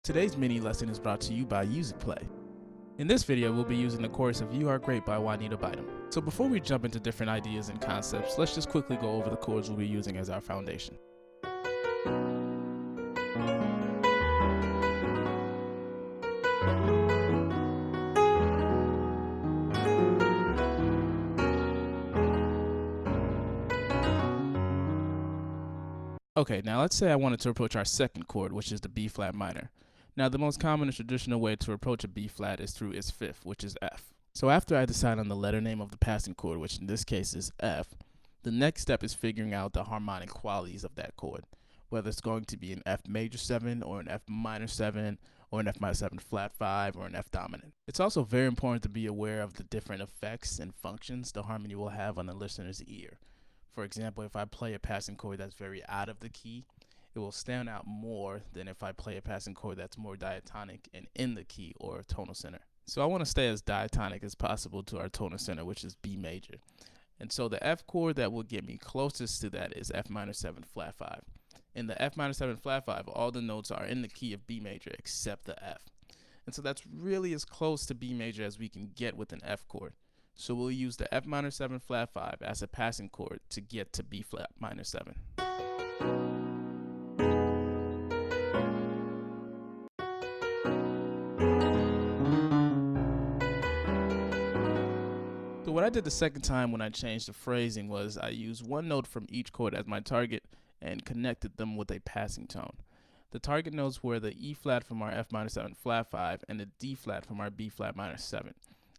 Today's mini lesson is brought to you by Music Play. In this video, we'll be using the chorus of You Are Great by Juanita Bynum. So before we jump into different ideas and concepts, let's just quickly go over the chords we'll be using as our foundation. Okay, now let's say I wanted to approach our second chord, which is the B flat minor. Now the most common and traditional way to approach a B flat is through its fifth, which is F. So after I decide on the letter name of the passing chord, which in this case is F, the next step is figuring out the harmonic qualities of that chord, whether it's going to be an F major 7 or an F minor 7 or an F minor 7 flat 5 or an F dominant. It's also very important to be aware of the different effects and functions the harmony will have on the listener's ear. For example, if I play a passing chord that's very out of the key, it will stand out more than if I play a passing chord that's more diatonic and in the key or tonal center. So I want to stay as diatonic as possible to our tonal center, which is B major. And so the F chord that will get me closest to that is F minor 7 flat 5. In the F minor 7 flat 5, all the notes are in the key of B major except the F. And so that's really as close to B major as we can get with an F chord. So we'll use the F minor 7 flat 5 as a passing chord to get to B flat minor 7. So what I did the second time when I changed the phrasing was I used one note from each chord as my target and connected them with a passing tone. The target notes were the E flat from our F minor 7 flat 5 and the D flat from our B flat minor 7,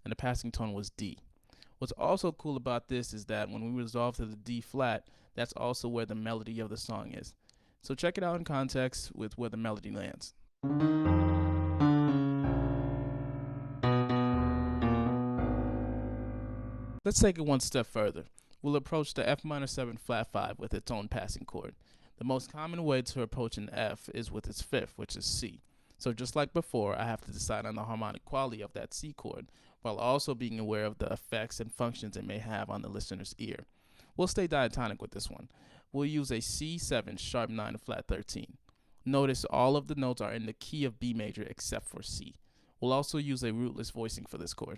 and the passing tone was D. What's also cool about this is that when we resolve to the D flat, that's also where the melody of the song is. So check it out in context with where the melody lands. Let's take it one step further. We'll approach the F minor 7 flat 5 with its own passing chord. The most common way to approach an F is with its fifth, which is C. So just like before, I have to decide on the harmonic quality of that C chord, while also being aware of the effects and functions it may have on the listener's ear. We'll stay diatonic with this one. We'll use a C7 sharp 9 flat 13. Notice all of the notes are in the key of B major except for C. We'll also use a rootless voicing for this chord.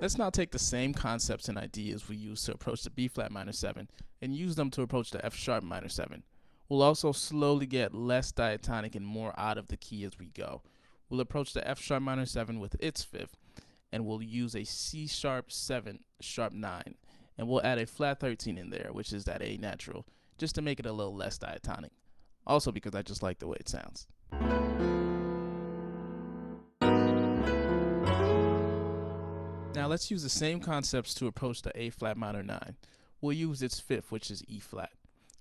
Let's now take the same concepts and ideas we used to approach the B flat minor 7 and use them to approach the F sharp minor 7. We'll also slowly get less diatonic and more out of the key as we go. We'll approach the F sharp minor 7 with its fifth, and we'll use a C sharp 7 sharp 9, and we'll add a flat 13 in there, which is that A natural, just to make it a little less diatonic. Also because I just like the way it sounds. Now let's use the same concepts to approach the A flat minor 9. We'll use its fifth, which is E flat.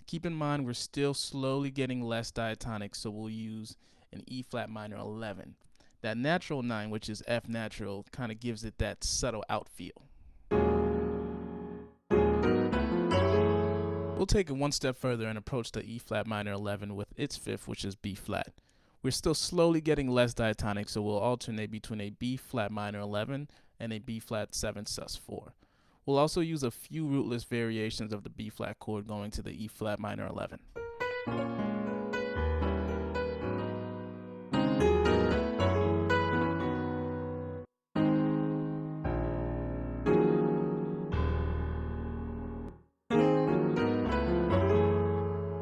Keep in mind we're still slowly getting less diatonic, so we'll use an E flat minor 11. That natural 9, which is F natural, kind of gives it that subtle out feel. We'll take it one step further and approach the E flat minor 11 with its fifth, which is B flat. We're still slowly getting less diatonic, so we'll alternate between a B flat minor 11 and a B flat 7 sus 4. We'll also use a few rootless variations of the B flat chord going to the E flat minor 11.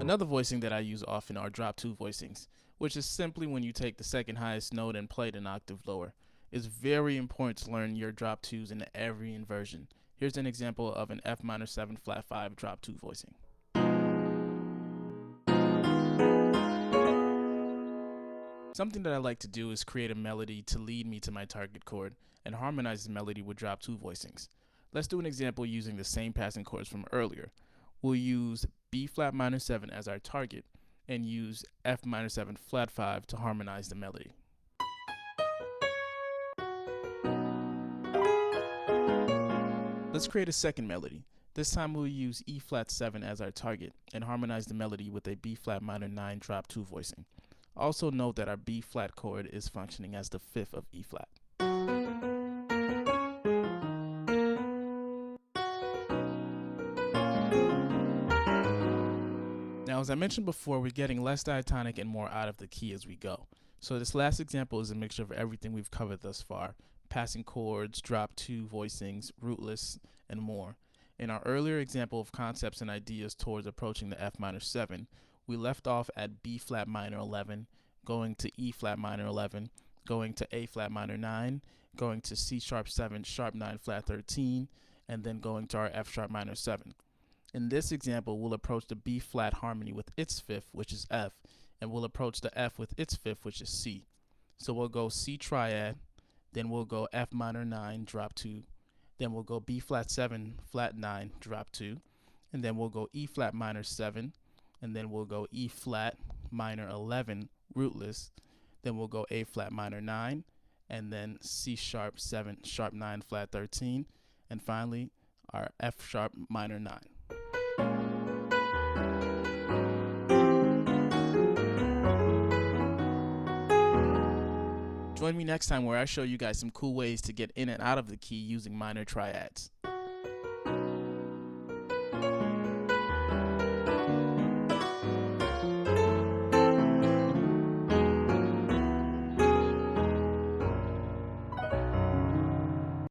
Another voicing that I use often are drop 2 voicings, which is simply when you take the second highest note and play it an octave lower. It's very important to learn your drop 2s in every inversion. Here's an example of an F minor 7 flat 5 drop 2 voicing. Something that I like to do is create a melody to lead me to my target chord and harmonize the melody with drop 2 voicings. Let's do an example using the same passing chords from earlier. We'll use B flat minor 7 as our target and use F minor 7 flat 5 to harmonize the melody. Let's create a second melody. This time we'll use E flat 7 as our target and harmonize the melody with a B flat minor 9 drop 2 voicing. Also note that our B flat chord is functioning as the fifth of E flat. as I mentioned before, we're getting less diatonic and more out of the key as we go. So this last example is a mixture of everything we've covered thus far: passing chords, drop 2 voicings, rootless, and more. In our earlier example of concepts and ideas towards approaching the F minor 7, we left off at B flat minor 11, going to E flat minor 11, going to A flat minor 9, going to C sharp 7, sharp 9 flat 13, and then going to our F sharp minor 7. In this example, we'll approach the B flat harmony with its fifth, which is F, and we'll approach the F with its fifth, which is C. So we'll go C triad, then we'll go F minor 9, drop 2, then we'll go B flat 7, flat 9, drop 2, and then we'll go E flat minor 7, and then we'll go E flat minor 11, rootless, then we'll go A flat minor 9, and then C sharp 7, sharp 9, flat 13, and finally our F sharp minor 9. Join me next time where I show you guys some cool ways to get in and out of the key using minor triads.